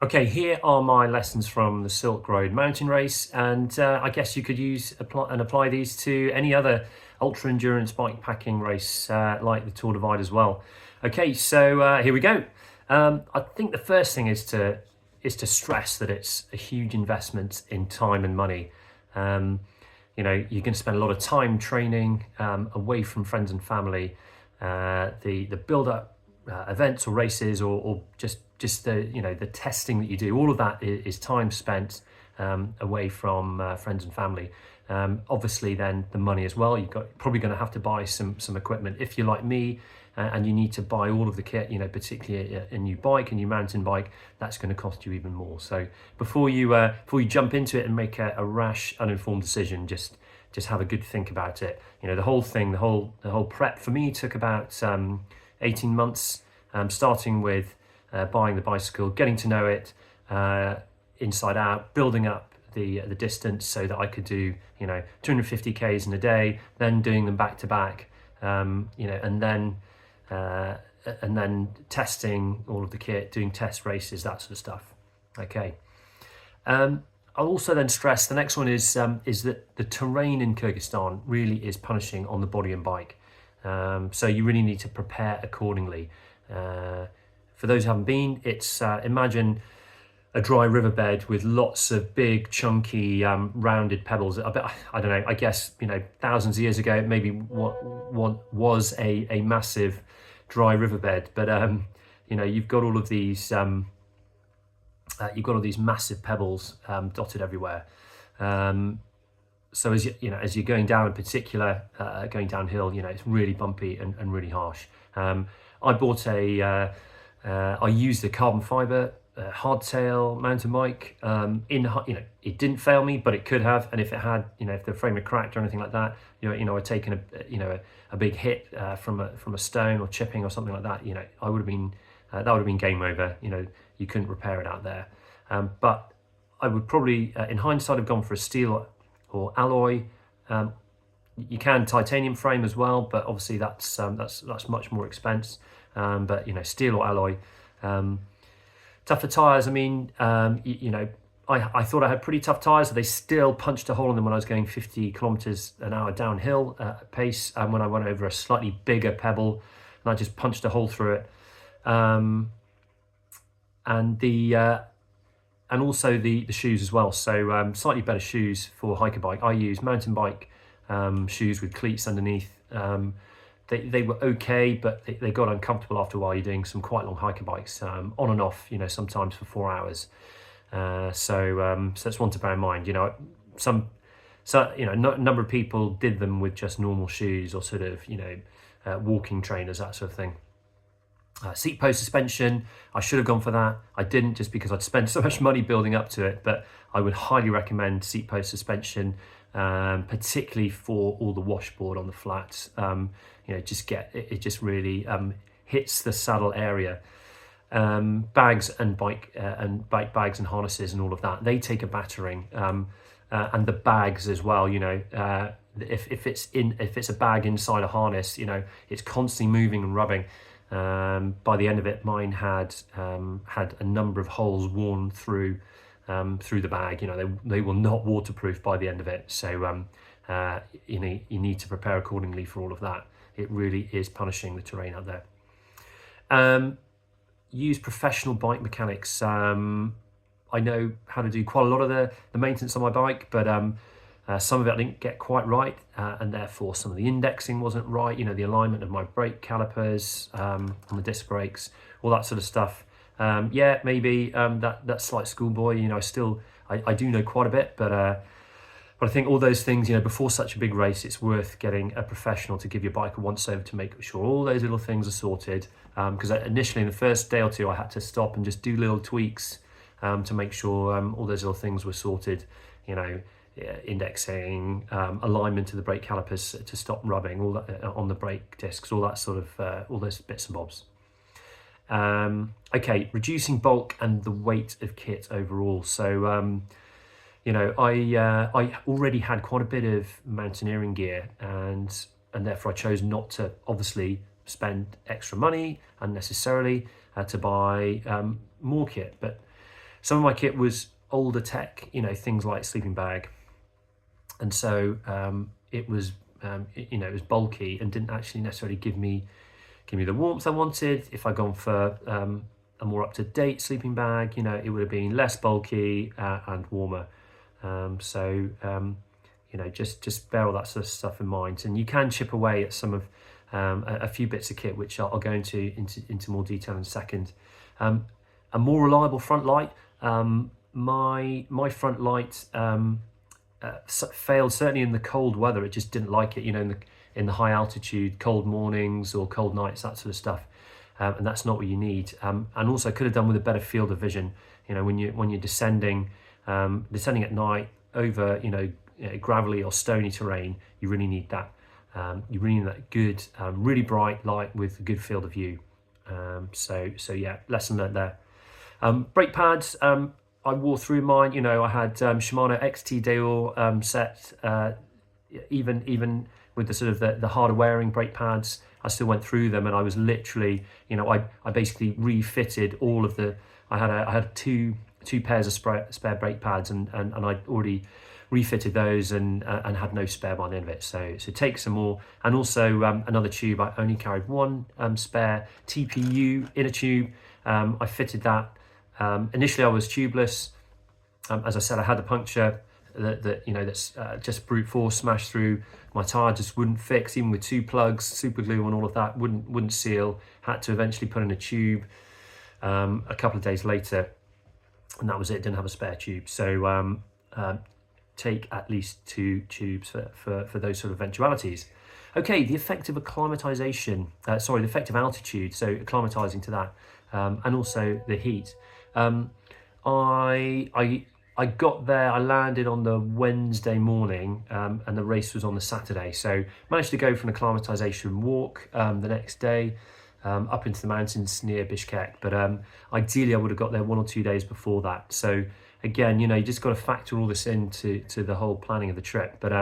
Okay, here are my lessons from the Silk Road mountain race, and I guess you could apply these to any other ultra endurance bike packing race like the Tour Divide as well. Okay, so here we go. I think the first thing is to stress that it's a huge investment in time and money. Um, you're going to spend a lot of time training away from friends and family. The build up events or races or just the testing that you do, all of that is time spent away from friends and family. Obviously then the money as well, probably going to have to buy some equipment if you're like me, and you need to buy all of the kit, particularly a new bike, a new mountain bike. That's going to cost you even more. So before you jump into it and make a rash uninformed decision, just have a good think about it. The whole prep for me took about 18 months, starting with buying the bicycle, getting to know it inside out, building up the distance so that I could do 250 k's in a day, then doing them back to back, and then testing all of the kit, doing test races, that sort of stuff. Okay. I'll also then stress the next one is that the terrain in Kyrgyzstan really is punishing on the body and bike. So you really need to prepare accordingly. For those who haven't been, it's imagine a dry riverbed with lots of big, chunky, rounded pebbles. I don't know. I guess thousands of years ago, maybe what was a massive dry riverbed, but you've got all of these massive pebbles dotted everywhere. So as you're going down, in particular, going downhill, it's really bumpy and really harsh. I bought I used the carbon fiber hardtail mountain bike. It didn't fail me, but it could have. And if it had, if the frame had cracked or anything like that, I'd taken a big hit from a stone or chipping or something like that. I would have been that would have been game over. You couldn't repair it out there. But I would probably, in hindsight, have gone for a steel or alloy. You can titanium frame as well, but obviously that's much more expense. But steel or alloy. Tougher tires. I mean, I thought I had pretty tough tires. They still punched a hole in them when I was going 50 kilometers an hour downhill pace, and when I went over a slightly bigger pebble, and I just punched a hole through it. And also the shoes as well. So slightly better shoes for hiker bike. I use mountain bike shoes with cleats underneath. They were okay, but they got uncomfortable after a while. You're doing some quite long hiker bikes, on and off, sometimes for 4 hours. So that's one to bear in mind. A number of people did them with just normal shoes or sort of walking trainers, that sort of thing. Seat post suspension, I should have gone for that. I didn't, just because I'd spent so much money building up to it, but I would highly recommend seat post suspension, particularly for all the washboard on the flats. It just really hits the saddle area. Bags and bike bags and harnesses and all of that, they take a battering, and the bags as well. If it's a bag inside a harness, it's constantly moving and rubbing. By the end of it, mine had a number of holes worn through the bag. They will not waterproof by the end of it. So you need to prepare accordingly for all of that. It really is punishing the terrain out there. Use professional bike mechanics. I know how to do quite a lot of the maintenance on my bike, but some of it I didn't get quite right, and therefore some of the indexing wasn't right. The alignment of my brake calipers on the disc brakes, all that sort of stuff. Maybe that slight schoolboy. I do know quite a bit, but I think all those things, before such a big race, it's worth getting a professional to give your bike a once over to make sure all those little things are sorted. Because initially, in the first day or two, I had to stop and just do little tweaks to make sure all those little things were sorted. Indexing, alignment of the brake calipers to stop rubbing, all that on the brake discs, all that sort of all those bits and bobs. Okay, reducing bulk and the weight of kit overall. So I already had quite a bit of mountaineering gear, and therefore I chose not to obviously spend extra money unnecessarily to buy more kit. But Some of my kit was older tech, things like sleeping bag, and so it was it was bulky and didn't actually necessarily give me the warmth I wanted. If I'd gone for a more up-to-date sleeping bag, it would have been less bulky and warmer. Just bear all that sort of stuff in mind, and you can chip away at some of a few bits of kit, which I'll go into more detail in a second. A more reliable front light. My front light failed certainly in the cold weather. It just didn't like it, in the high altitude, cold mornings or cold nights, that sort of stuff. And that's not what you need. And also could have done with a better field of vision. When you're descending at night over gravelly or stony terrain, you really need that. You really need that good, really bright light with a good field of view. So yeah, lesson learned there. Brake pads, I wore through mine. I had Shimano XT Deor set. Even with the sort of the harder wearing brake pads, I still went through them, and I was literally, I basically refitted all of the. I had two pairs of spare brake pads, and I'd already refitted those and had no spare by the end of it. So take some more, and also another tube. I only carried one spare TPU inner tube. I fitted that. Initially I was tubeless. As I said, I had a puncture that's just brute force smashed through. My tire just wouldn't fix, even with 2 plugs, super glue and all of that, wouldn't seal. Had to eventually put in a tube a couple of days later, and that was it. Didn't have a spare tube. So take at least 2 tubes for those sort of eventualities. Okay, the effect of acclimatization, the effect of altitude, so acclimatizing to that, and also the heat. I got there, I landed on the Wednesday morning, and the race was on the Saturday. So managed to go for an acclimatization walk the next day up into the mountains near Bishkek. But ideally I would have got there 1 or 2 days before that. So again, you just got to factor all this into the whole planning of the trip. But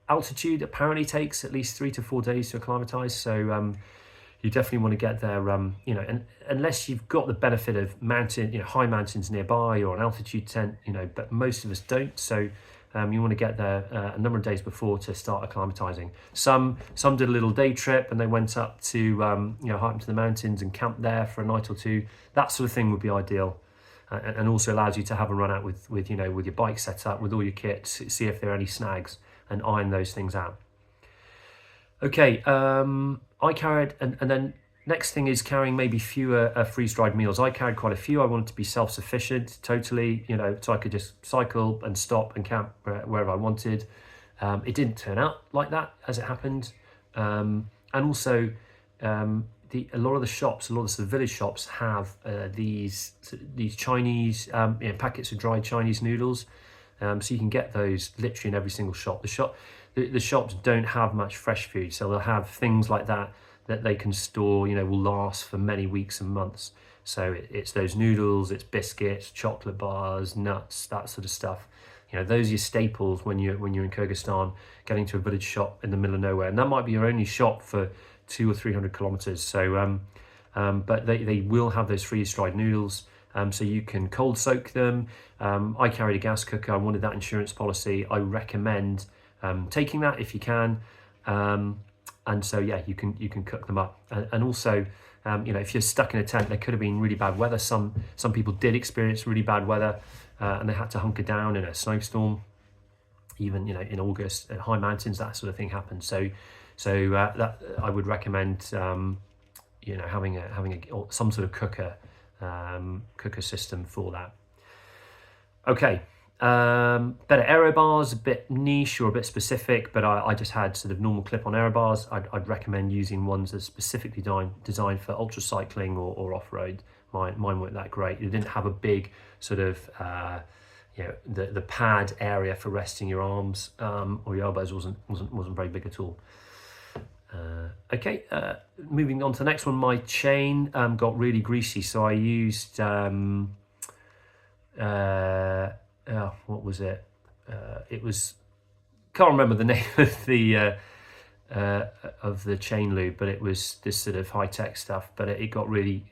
altitude apparently takes at least 3 to 4 days to acclimatize. So you definitely want to get there, and unless you've got the benefit of high mountains nearby or an altitude tent, but most of us don't. So you want to get there a number of days before to start acclimatizing. Some did a little day trip and they went up to hike into the mountains and camped there for a night or two. That sort of thing would be ideal, and also allows you to have a run out with your bike set up with all your kit, see if there are any snags and iron those things out. Okay, I carried, and then next thing is carrying maybe fewer freeze-dried meals. I carried quite a few. I wanted to be self-sufficient totally, so I could just cycle and stop and camp wherever I wanted. It didn't turn out like that, as it happened. And also, a lot of the shops, a lot of the sort of village shops have these Chinese packets of dried Chinese noodles. So you can get those literally in every single shop. The shops don't have much fresh food, so they'll have things like that they can store, will last for many weeks and months. So it's those noodles, it's biscuits, chocolate bars, nuts, that sort of stuff. Those are your staples when you're in Kyrgyzstan, getting to a village shop in the middle of nowhere, and that might be your only shop for 200 or 300 kilometers. So, but they will have those freeze-dried noodles. So you can cold soak them. I carried a gas cooker. I wanted that insurance policy. I recommend taking that if you can. And so yeah, you can cook them up. And also, if you're stuck in a tent, there could have been really bad weather. Some people did experience really bad weather, and they had to hunker down in a snowstorm. Even in August, at high mountains, that sort of thing happens. So that I would recommend having some sort of cooker system for that. Okay, better aero bars, a bit niche or a bit specific, but I just had sort of normal clip-on aero bars. I'd recommend using ones that's specifically designed for ultra cycling or off-road. Mine weren't that great. It didn't have a big sort of the pad area for resting your arms or your elbows wasn't very big at all. Okay, moving on to the next one. My chain got really greasy, so I used what was it? It was, can't remember the name of the chain lube, but it was this sort of high tech stuff. But it got really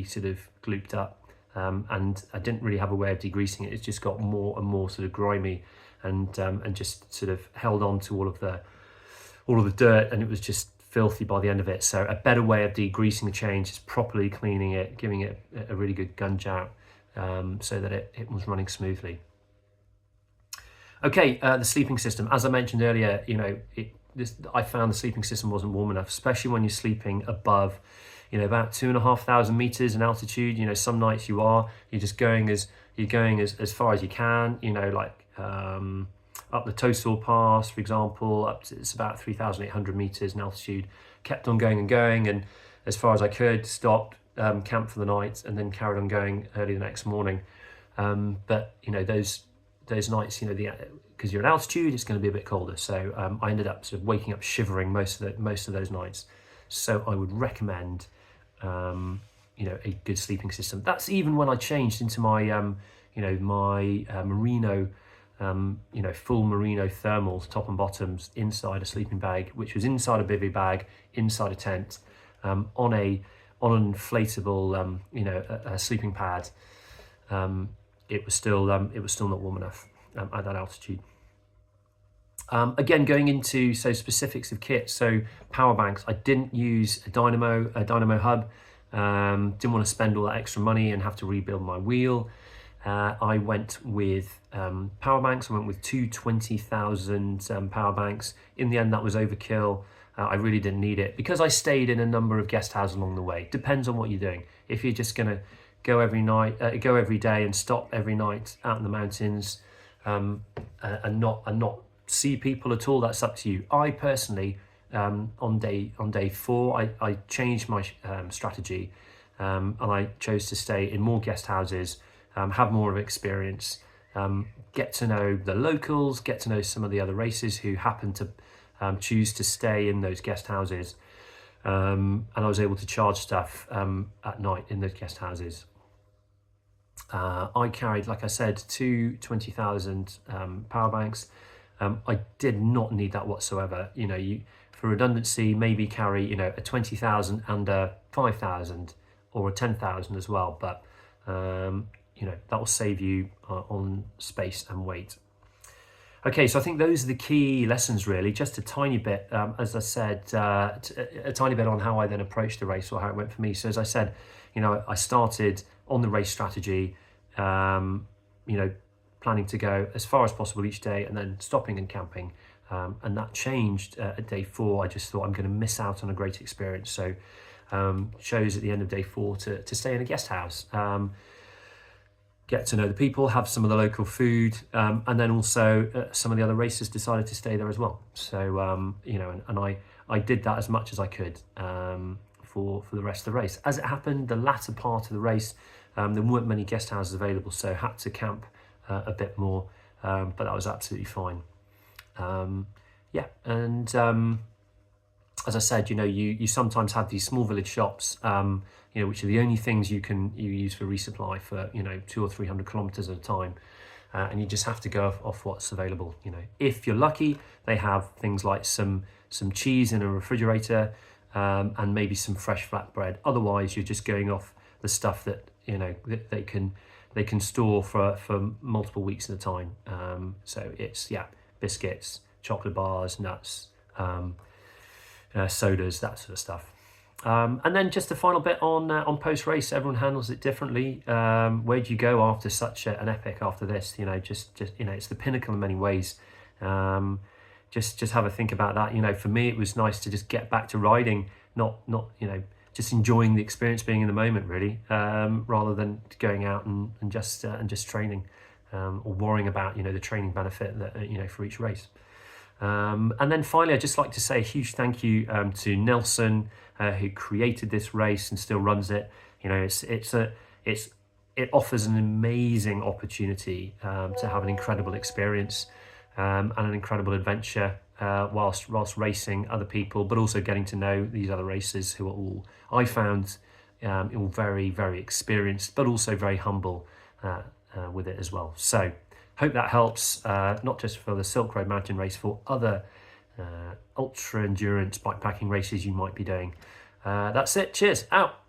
sort of glooped up. and I didn't really have a way of degreasing it. It just got more and more sort of grimy, and just sort of held on to all of the dirt, and it was just filthy by the end of it. So a better way of degreasing the chain is properly cleaning it, giving it a really good gunge out, so that it was running smoothly. Okay, the sleeping system. As I mentioned earlier, I found the sleeping system wasn't warm enough, especially when you're sleeping above, about 2,500 meters in altitude. Some nights you're just going as far as you can. Up the Tosaw Pass, for example, it's about 3,800 meters in altitude. Kept on going and going, and as far as I could, stopped, camped for the night, and then carried on going early the next morning. But those nights, because you're in altitude, it's going to be a bit colder. So I ended up sort of waking up shivering most of those nights. So I would recommend, a good sleeping system. That's even when I changed into my, merino, full merino thermals, top and bottoms, inside a sleeping bag, which was inside a bivy bag, inside a tent, on an inflatable, a sleeping pad. It was still not warm enough at that altitude. Again, going into specifics of kit. So power banks, I didn't use a dynamo hub. Didn't want to spend all that extra money and have to rebuild my wheel. I went with power banks. I went with two 20,000 power banks. In the end, that was overkill. I really didn't need it because I stayed in a number of guest houses along the way. Depends on what you're doing. If you're just going to go every day and stop every night out in the mountains, and not see people at all, that's up to you. I personally, on day 4, I changed my strategy, and I chose to stay in more guest houses, have more of experience, get to know the locals, get to know some of the other races who happen to choose to stay in those guest houses, and I was able to charge stuff at night in those guest houses. I carried, like I said, two 20,000 power banks. I did not need that whatsoever. For redundancy, maybe carry a 20,000 and a 5,000 or a 10,000 as well. But that will save you on space and weight. Okay, so I think those are the key lessons, really. Just a tiny bit, as I said, a tiny bit on how I then approached the race, or how it went for me. So as I said, I started on the race strategy, planning to go as far as possible each day, and then stopping and camping. And that changed at day 4. I just thought I'm going to miss out on a great experience. So chose at the end of day 4 to stay in a guest house. Get to know the people, have some of the local food, and then also some of the other racers decided to stay there as well. So, and I did that as much as I could for the rest of the race. As it happened, the latter part of the race, there weren't many guest houses available, so had to camp a bit more, but that was absolutely fine. As I said, you sometimes have these small village shops, which are the only things you use for resupply for 200 or 300 kilometers at a time, and you just have to go off what's available. If you're lucky, they have things like some cheese in a refrigerator, and maybe some fresh flatbread. Otherwise, you're just going off the stuff that that they can store for multiple weeks at a time. So it's biscuits, chocolate bars, nuts, sodas, that sort of stuff. And then just a final bit on post race. Everyone handles it differently. Where do you go after such an epic? After this, just it's the pinnacle in many ways. Just have a think about that. For me, it was nice to just get back to riding, not just enjoying the experience, being in the moment, really, rather than going out and just training, or worrying about the training benefit that for each race. And then finally, I'd just like to say a huge thank you to Nelson, who created this race and still runs it. It offers an amazing opportunity to have an incredible experience and an incredible adventure whilst racing other people, but also getting to know these other racers who are all, I found, all very, very experienced, but also very humble with it as well. So hope that helps, not just for the Silk Road Mountain Race, for other ultra endurance bikepacking races you might be doing. That's it. Cheers. Out.